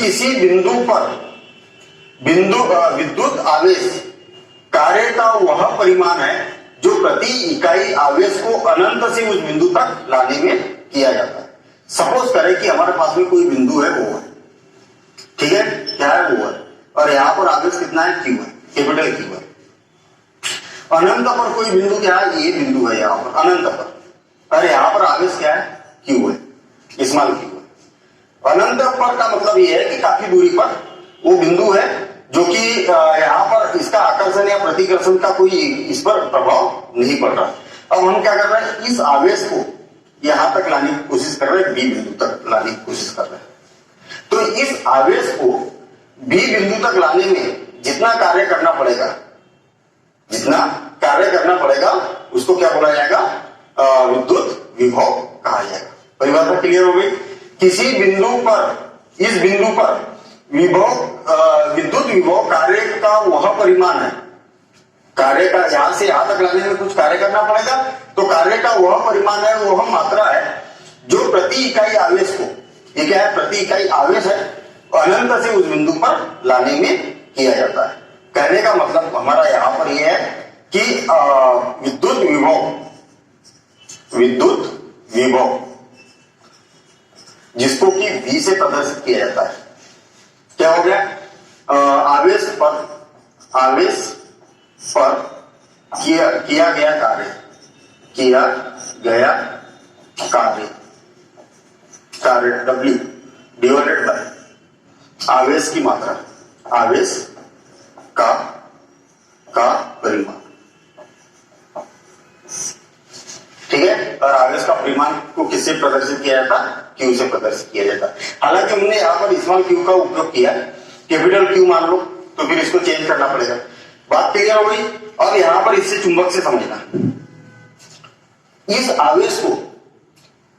किसी बिंदु पर विद्युत आवेश कार्य का वह परिमाण है जो प्रति इकाई आवेश को अनंत से उस बिंदु तक लाने में किया जाता है। सपोज करें कि हमारे पास में कोई बिंदु है वो है, ठीक है, क्या है वो है, और यहाँ पर आवेश कितना है, क्यू है, कैपिटल क्यू है। अनंत पर कोई बिंदु क्या है, ये बिंदु है यहाँ पर अनंत पर, और यहाँ पर आवेश क्या है, क्यू है, स्मॉल क्यू है। अनंत पर का मतलब ये है कि काफी दूरी पर वो बिंदु है जो कि यहाँ पर इसका आकर्षण या प्रतिकर्षण का कोई इस पर प्रभाव नहीं पड़ रहा। अब हम क्या कर रहे हैं, इस आवेश को यहां तक लाने की कोशिश कर रहे हैं, बी बिंदु तक लाने की कोशिश कर रहे हैं। तो इस आवेश को बी बिंदु तक लाने में जितना कार्य करना पड़ेगा, उसको क्या बोला जाएगा, विद्युत विभव कहा जाएगा। परिभाषा क्लियर हो गई। किसी बिंदु पर, इस बिंदु पर विद्युत विभव कार्य का वह परिमाण है, कार्य का यहां से यहां तक लाने में कुछ कार्य करना पड़ेगा, तो कार्य का वह परिमाण है, वह मात्रा है जो प्रति इकाई आवेश को, ये क्या है, प्रति इकाई आवेश है, अनंत से उस बिंदु पर लाने में किया जाता है। कहने का मतलब हमारा यहां पर यह है कि विद्युत विभव जिसको कि V से प्रदर्शित किया जाता है, क्या हो गया, आवेश पर किया गया कार्य W डिवाइडेड बाय आवेश की मात्रा, आवेश का परिमाण, ठीक है। और आवेश का परिमाण को किससे प्रदर्शित किया जाता है, Q से प्रदर्शित किया जाता है। हालांकि हमने यहाँ पर स्मॉल Q का उपयोग किया, कैपिटल Q मान लो, तो फिर इसको चेंज करना पड़ेगा। बात क्लियर हो गई। अब यहाँ पर इससे चुंबक से समझना, इस आवेश को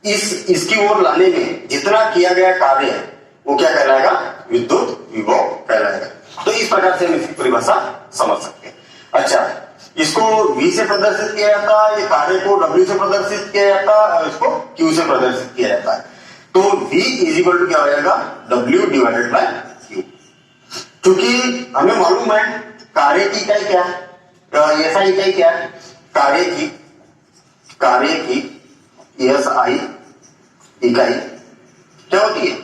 इसकी ओर लाने में जितना किया गया कार्य है वो क्या कहलाएगा, विद्युत विभव कहलाएगा। तो इस प्रकार से हम इसकी परिभाषा समझ सकते हैं। अच्छा, इसको V से प्रदर्शित किया जाता है, ये कार्य को W से प्रदर्शित किया जाता है, और इसको Q से प्रदर्शित किया जाता है। तो V इज इक्वल टू क्या हो जाएगा, W डिवाइडेड बाय Q। क्योंकि हमें मालूम है कार्य की इकाई क्या है, ऐसा इकाई क्या है, कार्य की SI इकाई क्या होती है,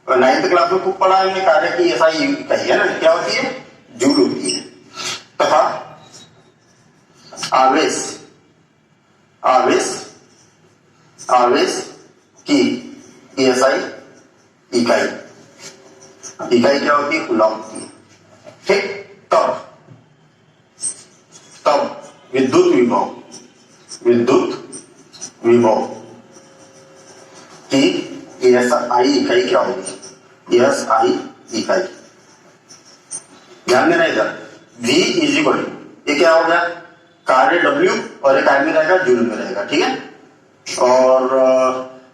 9th क्लास में खूब पढ़ा हमने, कार्य की SI इकाई है ना, क्या होती है, जूल होती है। तथा आवेश की SI इकाई क्या होती है, कूलम होती है, ठीक। तब विद्युत विभव की SI इकाई क्या होगी, SI इकाई, ध्यान देना इधर। V इज इक्वल टू, ये क्या हो गया, कार्य W और एक कार्य में रहेगा जूल में रहेगा, ठीक है। और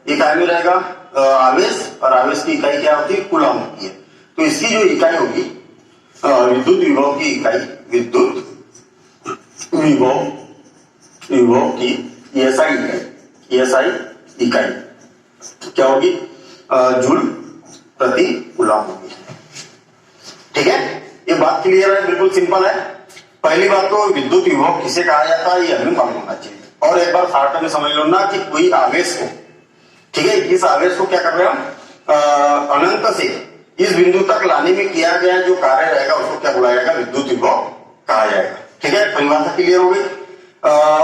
एक कार्य में रहेगा आवेश, और आवेश की इकाई क्या होती है, कूलम होती है। तो इसकी जो इकाई होगी विद्युत विभव की इकाई, विद्युत विभव की SI इकाई क्या होगी, जूल प्रति कूलम होगी, ठीक है। ये बात क्लियर है, बिल्कुल सिंपल है। पहली बात तो विद्युत विभव किसे कहा जाता है ये हमें मालूम होना चाहिए। और एक बार शॉर्ट में समझ लो ना कि कोई आवेश को, ठीक है, इस आवेश को क्या कर रहे हैं हम, अनंत से इस बिंदु तक लाने में किया गया जो कार्य रहेगा उसको क्या बोला जाएगा, विद्युत विभव कहा जाएगा, ठीक है। परिभाषा क्लियर हो गई।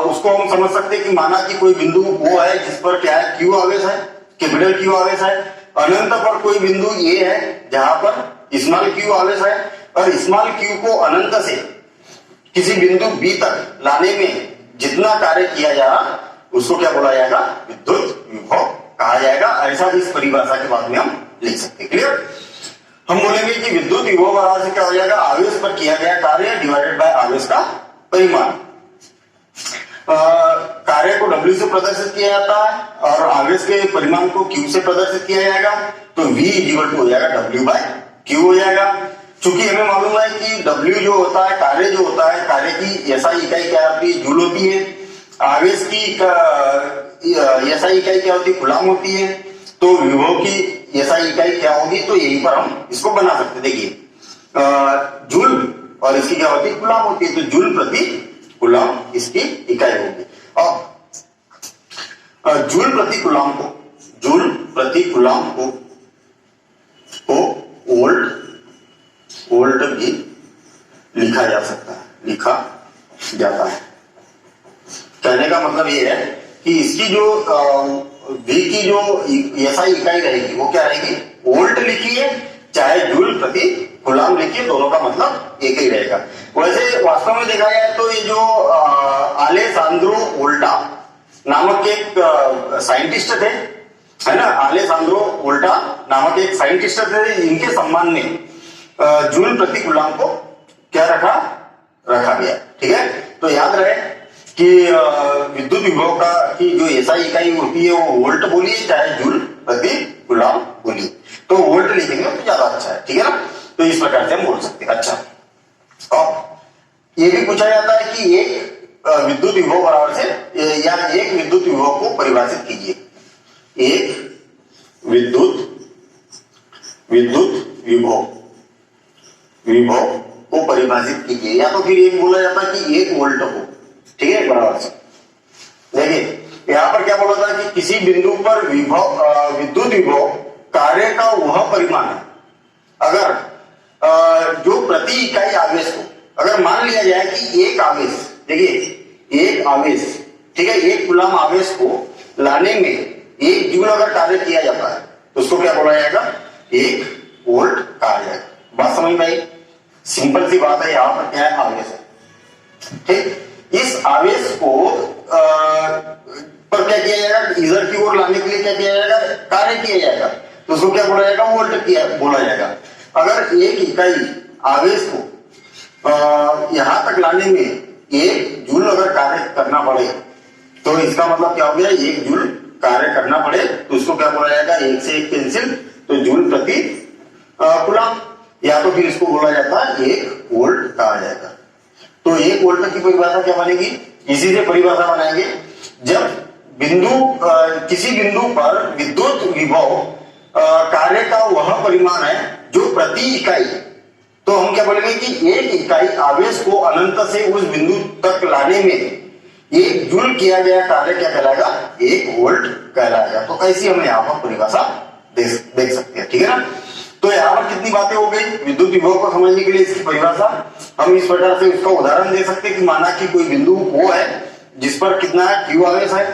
उसको हम समझ सकते हैं कि माना कि कोई बिंदु वो है जिस पर क्या है, Q आवेश है, कैपिटल Q आवेश है। अनंत पर कोई बिंदु ये है जहां पर स्मॉल Q आवेश है, और स्मॉल Q को अनंत से किसी बिंदु B तक लाने में जितना कार्य किया जा रहा उसको क्या बोला जाएगा, विद्युत विभव कहा जाएगा। ऐसा इस परिभाषा के बाद में हम लिख सकते हैं। क्लियर। हम बोलेंगे कि विद्युत विभव बराबर से क्या हो जाएगा, आवेश पर किया गया कार्य डिवाइडेड बाय आवेश का परिमाण। कार्य को W से प्रदर्शित किया जाता है और आवेश के परिमाण को Q से प्रदर्शित किया जाएगा, तो V इक्वल टू हो जाएगा W बाय Q हो जाएगा। चूंकि हमें मालूम है कि W जो होता है, कार्य जो होता है, कार्य की SI इकाई क्या होती है, जूल होती है। आवेश की SI इकाई क्या होती है, कूलम होती है। तो विभव की एसआई इकाई क्या होगी, तो यहीं पर हम इसको बना सकते। देखिए जूल और इसकी क्या होती है, कूलाम होती है, तो जूल प्रति कूलाम इसकी इकाई होगी। अब जूल प्रति कूलाम को वोल्ट भी लिखा जा सकता है, लिखा जाता है। कहने का मतलब ये है कि इसकी जो V की जो एसआई इकाई रहेगी वो क्या रहेगी, वोल्ट लिखिए चाहे जूल प्रति कूलाम लिखिए, दोनों का मतलब एक ही रहेगा। वैसे वास्तव में देखा जाए तो ये जो अलेसांद्रो वोल्टा नामक एक साइंटिस्ट थे, है ना, अलेसांद्रो वोल्टा नामक एक साइंटिस्ट थे, इनके सम्मान में जूल प्रति कूलाम को क्या रखा गया। ठीक है, तो याद रहे कि विद्युत विभव का की जो एसआई इकाई होती है वो वोल्ट बोलिए चाहे जूल प्रति कूलाम बोलिए, तो वोल्ट लिखेंगे तो ज्यादा अच्छा है। ठीक है ना, तो इस प्रकार से हम बोल सकते हैं। अच्छा, अब ये भी पूछा जाता है कि एक विद्युत विभव बराबर से या एक विद्युत विभव को परिभाषित कीजिए। एक विद्युत विभव को परिभाषित कीजिए, या तो फिर एक बोला जाता है कि एक वोल्ट हो। ठीक है, बराबर से देखिए यहां पर क्या बोला था कि किसी बिंदु पर विद्युत विभव कार्य का वह परिमाण है अगर जो प्रति इकाई आवेश को, अगर मान लिया जाए कि एक आवेश, देखिए एक आवेश, ठीक है, एक कूलाम आवेश को लाने में एक जूल अगर कार्य किया जाता है तो उसको क्या बोला जाएगा, एक वोल्ट कहा जाएगा। बात समझ में आई, सिंपल सी बात है। यहां पर क्या है, आवेश है। ठीक, इस आवेश को पर क्या किया जाएगा, इधर की ओर लाने के लिए क्या किया जाएगा, कार्य किया जाएगा, तो उसको क्या बोला जाएगा, वोल्ट किया बोला जाएगा। अगर एक इकाई आवेश को यहां तक लाने में एक जूल अगर कार्य करना पड़े तो इसका मतलब क्या हो गया, एक जूल कार्य करना पड़े तो उसको क्या बोला जाएगा, एक से एक कैंसिल, तो जूल प्रति कूलाम, या तो फिर इसको बोला जाता है एक वोल्ट कहा जाएगा। तो एक वोल्ट की परिभाषा क्या बनेगी, इसी से परिभाषा बनाएंगे जब किसी बिंदु पर विद्युत विभव कार्य का वह परिमाण है जो प्रति इकाई, तो हम क्या बोलेंगे कि एक इकाई आवेश को अनंत से उस बिंदु तक लाने में एक जूल किया गया कार्य क्या कहलाएगा, एक वोल्ट कहलाएगा। तो ऐसी हमें यहाँ पर परिभाषा देख सकते हैं। ठीक है ना, तो यहाँ पर कितनी बातें हो गई विद्युत विभव को समझने के लिए इसकी परिभाषा। हम इस प्रकार से उसका उदाहरण दे सकते हैं कि माना कि कोई बिंदु वो है जिस पर कितना है, क्यू आवेश है,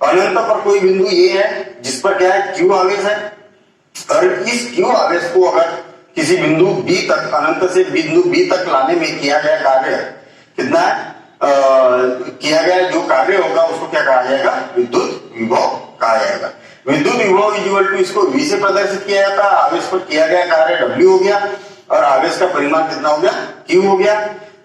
अनंत पर कोई बिंदु ये है जिस पर क्या है, क्यू आवेश है, और इस क्यू आवेश को अगर किसी बिंदु बी तक, अनंत से बिंदु बी तक लाने में किया गया कार्य कितना है, किया गया जो कार्य होगा उसको क्या कहा जाएगा, विद्युत विभव कहा जाएगा। विद्युत विभव इक्वल टू इसको V से प्रदर्शित किया जाता है, आवेश पर किया गया कार्य W हो गया और आवेश का परिमाण कितना हो गया, Q हो गया,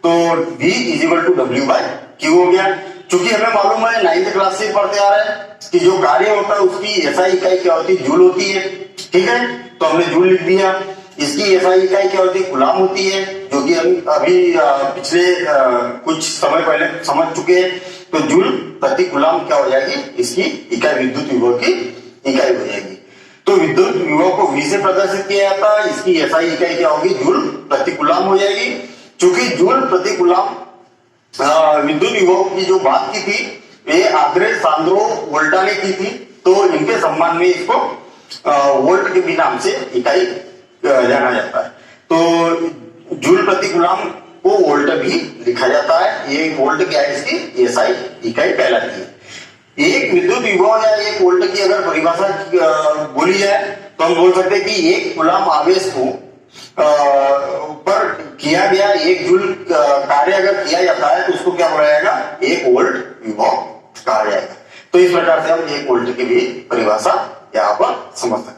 तो V equal to W by Q हो गया। चूंकि हमें मालूम है 9th क्लास से पढ़ते आ रहे हैं कि जो कार्य होता है उसकी एसआई इकाई क्या होती है, जूल होती है। ठीक है, तो हमने जूल लिख दिया। इसकी एसआई इकाई क्या होती है, कूलाम होती है, जो कि हम अभी पिछले कुछ समय पहले समझ चुके हैं। तो जूल प्रति कूलाम क्या हो जाएगी, इसकी इकाई विद्युत विभव की इकाई हो जाएगी। तो विद्युत विभव को V से प्रदर्शित किया जाता है, इसकी एसआई इकाई क्या होगी, जूल प्रति कूलाम हो जाएगी। चूंकि जूल प्रति कूलाम विद्युत विभव की जो बात की थी ये अलेसांद्रो वोल्टा ने की थी, तो इनके सम्मान में इसको वोल्ट के भी नाम से इकाई जाना जाता है। तो जूल प्रति कूलाम को वोल्ट भी लिखा जाता है। ये वोल्ट क्या है, इसकी एसआई इकाई कहलाती है। एक विद्युत विभव या एक वोल्ट की अगर परिभाषा बोली जाए तो हम बोल सकते हैं कि एक कूलाम आवेश को पर किया गया एक जूल कार्य अगर किया जाता है तो उसको क्या बोला जाएगा, एक वोल्ट विभव कहा जाएगा। तो इस प्रकार से हम एक वोल्ट की भी परिभाषा यहाँ पर समझ सकते हैं।